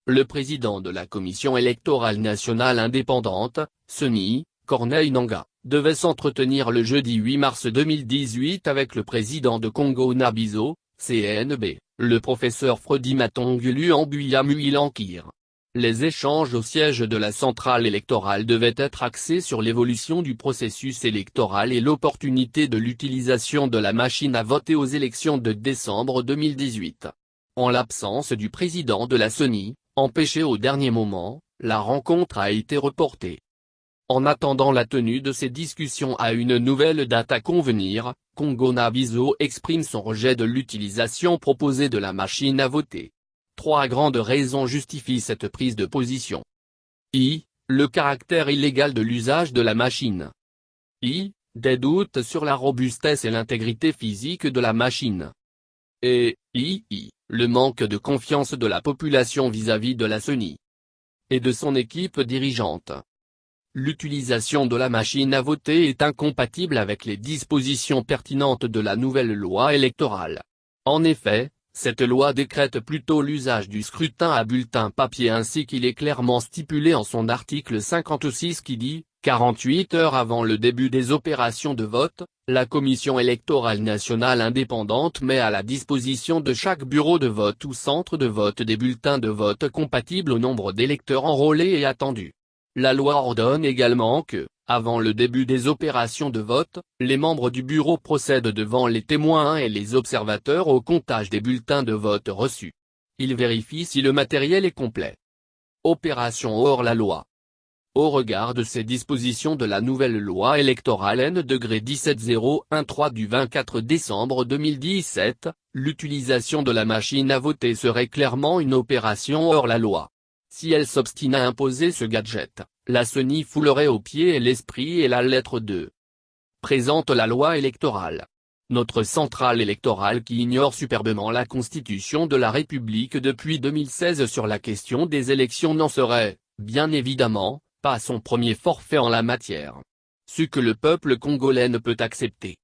Le président de la Commission électorale nationale indépendante, CENI, Corneille Nangaa, devait s'entretenir le jeudi 8 mars 2018 avec le président de Congo-Nabiso, CNB, le professeur Fredy Matongulu Mbuya-Muilankir. Les échanges au siège de la centrale électorale devaient être axés sur l'évolution du processus électoral et l'opportunité de l'utilisation de la machine à voter aux élections de décembre 2018. En l'absence du président de la CENI, empêché au dernier moment, la rencontre a été reportée. En attendant la tenue de ces discussions à une nouvelle date à convenir, Congo-Nabiso exprime son rejet de l'utilisation proposée de la machine à voter. 3 grandes raisons justifient cette prise de position. I. Le caractère illégal de l'usage de la machine. I. Des doutes sur la robustesse et l'intégrité physique de la machine. Et I. Le manque de confiance de la population vis-à-vis de la CENI et de son équipe dirigeante. L'utilisation de la machine à voter est incompatible avec les dispositions pertinentes de la nouvelle loi électorale. En effet, cette loi décrète plutôt l'usage du scrutin à bulletin papier ainsi qu'il est clairement stipulé en son article 56 qui dit, 48 heures avant le début des opérations de vote, la Commission électorale nationale indépendante met à la disposition de chaque bureau de vote ou centre de vote des bulletins de vote compatibles au nombre d'électeurs enrôlés et attendus. La loi ordonne également que, avant le début des opérations de vote, les membres du bureau procèdent devant les témoins et les observateurs au comptage des bulletins de vote reçus. Ils vérifient si le matériel est complet. Opération hors la loi. Au regard de ces dispositions de la nouvelle loi électorale N-17013 du 24 décembre 2017, l'utilisation de la machine à voter serait clairement une opération hors la loi. Si elle s'obstine à imposer ce gadget, la CENI foulerait aux pieds l'esprit et la lettre de présente la loi électorale. Notre centrale électorale qui ignore superbement la Constitution de la République depuis 2016 sur la question des élections n'en serait, bien évidemment, pas son premier forfait en la matière. Ce que le peuple congolais ne peut accepter.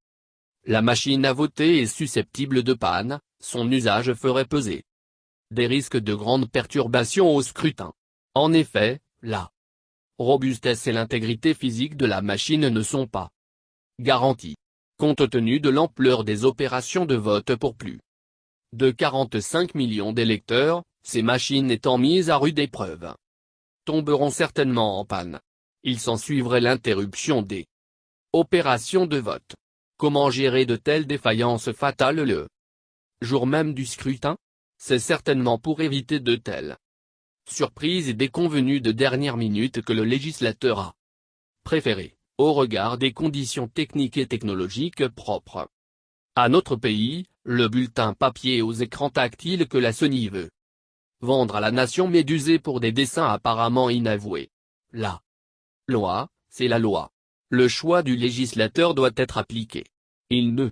La machine à voter est susceptible de panne, son usage ferait peser des risques de grandes perturbations au scrutin. En effet, la robustesse et l'intégrité physique de la machine ne sont pas garanties. Compte tenu de l'ampleur des opérations de vote pour plus de 45 millions d'électeurs, ces machines étant mises à rude épreuve, tomberont certainement en panne. Il s'ensuivrait l'interruption des opérations de vote. Comment gérer de telles défaillances fatales le jour même du scrutin? C'est certainement pour éviter de telles surprises et déconvenues de dernière minute que le législateur a préféré, au regard des conditions techniques et technologiques propres à notre pays, le bulletin papier aux écrans tactiles que la CENI veut vendre à la nation mais d'user pour des desseins apparemment inavoués. La loi, c'est la loi. Le choix du législateur doit être appliqué. Il ne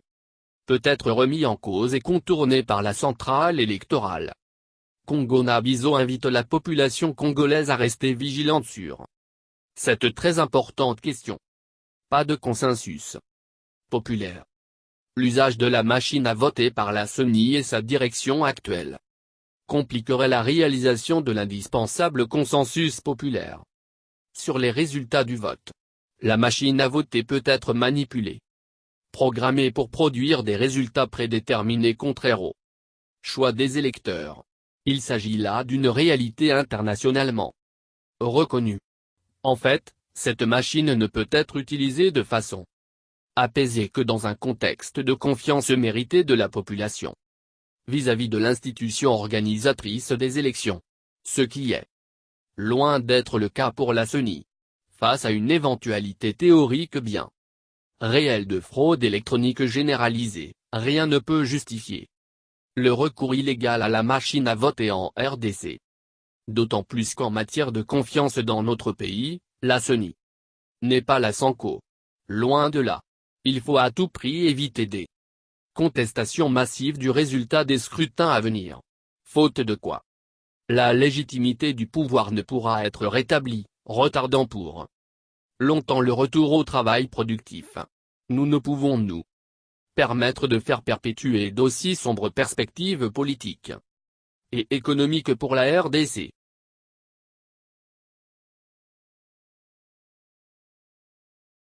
peut être remis en cause et contourné par la centrale électorale. Congo-Nabiso invite la population congolaise à rester vigilante sur cette très importante question. Pas de consensus populaire. L'usage de la machine à voter par la CENI et sa direction actuelle compliquerait la réalisation de l'indispensable consensus populaire sur les résultats du vote. La machine à voter peut être manipulée, programmée pour produire des résultats prédéterminés contraires au choix des électeurs. Il s'agit là d'une réalité internationalement reconnue. En fait, cette machine ne peut être utilisée de façon apaisée que dans un contexte de confiance méritée de la population vis-à-vis de l'institution organisatrice des élections. Ce qui est loin d'être le cas pour la CENI. Face à une éventualité théorique bien réelle de fraude électronique généralisée, rien ne peut justifier le recours illégal à la machine à voter en RDC. D'autant plus qu'en matière de confiance dans notre pays, la CENI n'est pas la Sanco. Loin de là. Il faut à tout prix éviter des contestations massives du résultat des scrutins à venir. Faute de quoi, la légitimité du pouvoir ne pourra être rétablie, retardant pour longtemps le retour au travail productif. Nous ne pouvons nous permettre de faire perpétuer d'aussi sombres perspectives politiques et économiques pour la RDC.